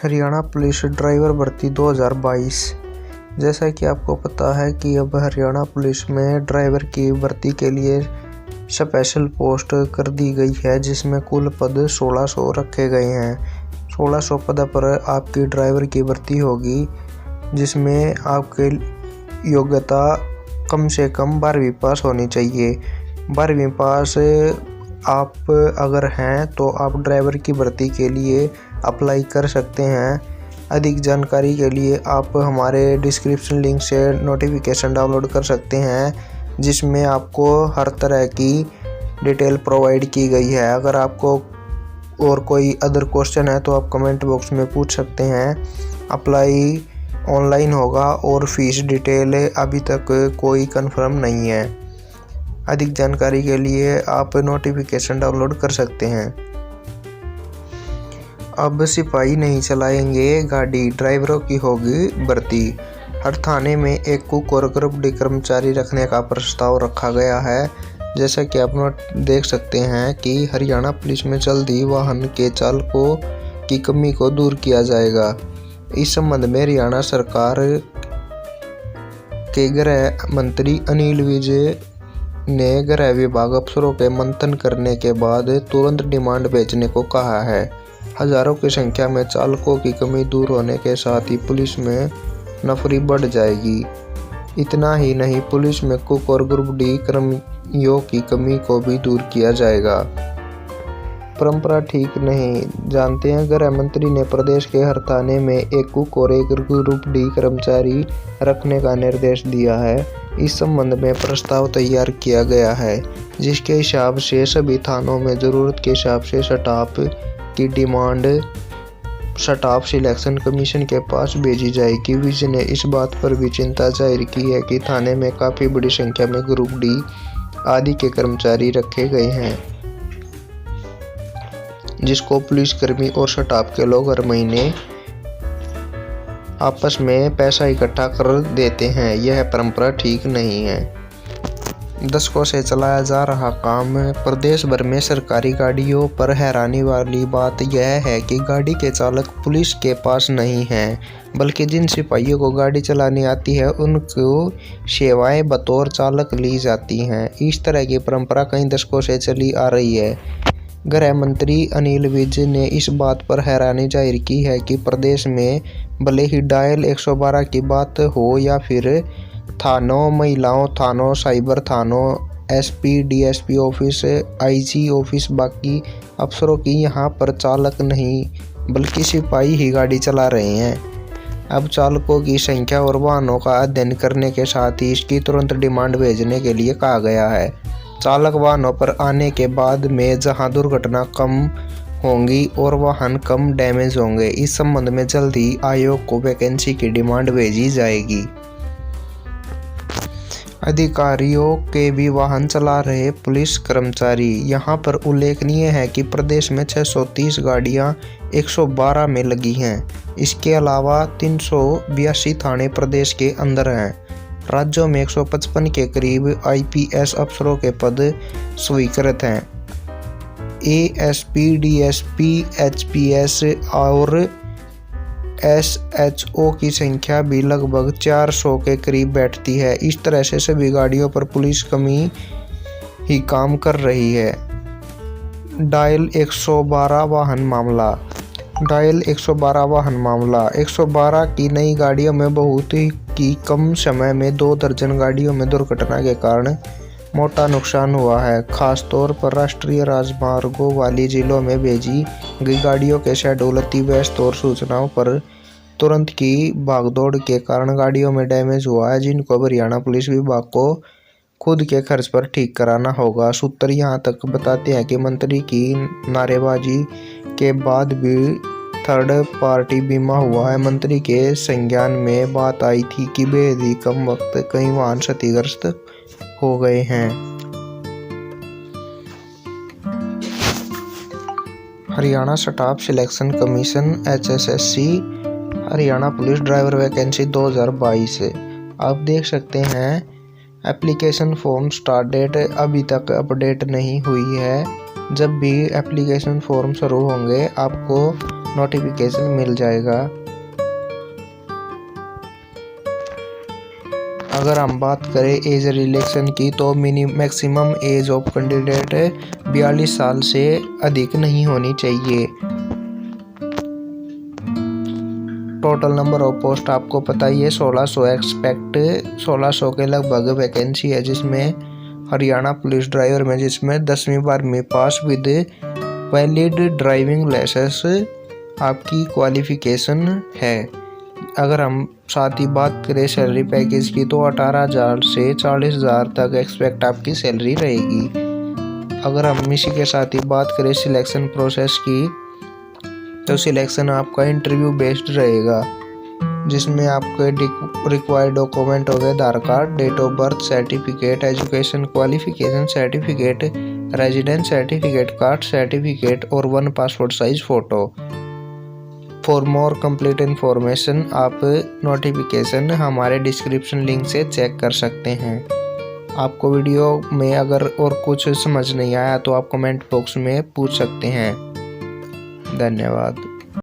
Haryana police driver भर्ती 2022। जैसा कि आपको पता है कि अब हरियाणा पुलिस में ड्राइवर की भर्ती के लिए स्पेशल पोस्ट कर दी गई है, जिसमें कुल पद 1600 रखे गए हैं। 1600 पद पर आपकी ड्राइवर की भर्ती होगी, जिसमें आपके योग्यता कम से कम 12वीं पास होनी चाहिए। 12वीं पास आप अगर हैं तो आप ड्राइवर की भर्ती के लिए अप्लाई कर सकते हैं। अधिक जानकारी के लिए आप हमारे डिस्क्रिप्शन लिंक से नोटिफिकेशन डाउनलोड कर सकते हैं, जिसमें आपको हर तरह की डिटेल प्रोवाइड की गई है। अगर आपको और कोई अदर क्वेश्चन है तो आप कमेंट बॉक्स में पूछ सकते हैं। अप्लाई ऑनलाइन होगा और फीस डिटेल अभी तक कोई कंफर्म नहीं है। अधिक जानकारी के लिए आप नोटिफिकेशन डाउनलोड कर सकते हैं। अब सिपाही नहीं चलाएंगे गाड़ी, ड्राइवरों की होगी भर्ती। हर थाने में एक कुक और ग्रुप डी कर्मचारी रखने का प्रस्ताव रखा गया है। जैसा कि आप देख सकते हैं कि हरियाणा पुलिस में जल्दी वाहन के चालकों की कमी को दूर किया जाएगा। इस संबंध में हरियाणा सरकार के गृह मंत्री अनिल विज ने गृह विभाग अफसरों के मंथन करने के बाद तुरंत डिमांड भेजने को कहा है। हजारों की संख्या में चालकों की कमी दूर होने के साथ ही पुलिस में नौकरी बढ़ जाएगी। इतना ही नहीं, पुलिस में कुक और ग्रुप डी कर्मियों की कमी को भी दूर किया जाएगा। परंपरा ठीक नहीं, जानते हैं। गृह मंत्री ने प्रदेश के हर थाने में एक कुक और एक ग्रुप डी कर्मचारी रखने का निर्देश दिया है। इस संबंध में प्रस्ताव तैयार किया गया है, जिसके हिसाब से सभी थानों में जरूरत के हिसाब से स्टाफ की डिमांड स्टाफ सिलेक्शन कमीशन के पास भेजी जाएगी। विज ने इस बात पर भी चिंता जाहिर की है कि थाने में काफी बड़ी संख्या में ग्रुप डी आदि के कर्मचारी रखे गए हैं, जिसको पुलिसकर्मी और स्टाफ के लोग हर महीने आपस में पैसा इकट्ठा कर देते हैं। यह परंपरा ठीक नहीं है। दशकों से चलाया जा रहा काम। प्रदेश भर में सरकारी गाड़ियों पर हैरानी वाली बात यह है कि गाड़ी के चालक पुलिस के पास नहीं हैं, बल्कि जिन सिपाहियों को गाड़ी चलानी आती है उनको सेवाएं बतौर चालक ली जाती हैं। इस तरह की परंपरा कई दशकों से चली आ रही है। गृह मंत्री अनिल विज ने इस बात पर हैरानी जाहिर की है कि प्रदेश में भले ही डायल 112 की बात हो या फिर थानों, महिलाओं थानों, साइबर थानों, SP, DSP office, IG office, बाकी अफसरों की यहाँ पर चालक नहीं बल्कि सिपाही ही गाड़ी चला रहे हैं। अब चालकों की संख्या और वाहनों का अध्ययन करने के साथ ही इसकी तुरंत डिमांड भेजने के लिए कहा गया है। चालक वाहनों पर आने के बाद में जहां दुर्घटना कम होंगी और वाहन कम डैमेज होंगे, इस संबंध में जल्द ही आयोग को वैकेंसी की डिमांड भेजी जाएगी। अधिकारियों के भी वाहन चला रहे पुलिस कर्मचारी। यहाँ पर उल्लेखनीय है कि प्रदेश में 630 गाड़ियाँ 112 में लगी हैं। इसके अलावा 382 थाने प्रदेश के अंदर हैं। राज्यों में 155 के करीब आईपीएस अफसरों के पद स्वीकृत हैं। एएसपी, डीएसपी, एचपीएस और एसएचओ की संख्या भी लगभग 400 के करीब बैठती है। इस तरह से सभी गाड़ियों पर पुलिस कमी ही काम कर रही है। डायल 112 वाहन मामला। डायल 112 वाहन मामला। 112 की नई गाड़ियों में बहुत ही कम समय में 2 दर्जन गाड़ियों में दुर्घटना के कारण मोटा नुकसान हुआ है। खासतौर पर राष्ट्रीय राजमार्गों वाली जिलों में भेजी गई गाड़ियों के शेड्यूल, अति व्यस्त और सूचनाओं पर तुरंत की भागदौड़ के कारण गाड़ियों में डैमेज हुआ है, जिनको हरियाणा पुलिस विभाग को खुद के खर्च पर ठीक कराना होगा। सूत्र यहाँ तक बताते हैं कि मंत्री की नारेबाजी के बाद भी थर्ड पार्टी बीमा हुआ है। मंत्री के संज्ञान में बात आई थी कि बेहद ही कम वक्त कई वाहन क्षतिग्रस्त हो गए हैं। Haryana staff selection commission HSSC Haryana police driver vacancy 2022। आप देख सकते हैं एप्लीकेशन फॉर्म स्टार्ट डेट अभी तक अपडेट नहीं हुई है। जब भी एप्लीकेशन फॉर्म शुरू होंगे आपको नोटिफिकेशन मिल जाएगा। अगर हम बात करें एज रिलैक्सेशन की तो मैक्सिमम एज ऑफ कैंडिडेट 42 साल से अधिक नहीं होनी चाहिए। टोटल नंबर ऑफ पोस्ट आपको पता ही है 1600 के लगभग वैकेंसी है, जिसमें हरियाणा पुलिस ड्राइवर में जिसमें 10वीं 12वीं पास विद वैलिड ड्राइविंग लाइसेंस आपकी क्वालिफिकेशन है। अगर हम साथ ही बात करें सैलरी पैकेज की तो 18,000 से 40,000 तक एक्सपेक्ट आपकी सैलरी रहेगी। अगर हम इसी के साथ ही बात करें सिलेक्शन प्रोसेस की तो सिलेक्शन आपका इंटरव्यू बेस्ड रहेगा, जिसमें आपके रिक्वायर्ड डॉक्यूमेंट हो गए Aadhaar card, date of birth certificate, education qualification certificate, residence certificate, caste certificate और 1 passport size photo. For more complete information आप नोटिफिकेशन हमारे डिस्क्रिप्शन लिंक से चेक कर सकते हैं। आपको वीडियो में अगर और कुछ समझ नहीं आया तो आप कमेंट बॉक्स में पूछ सकते हैं। धन्यवाद।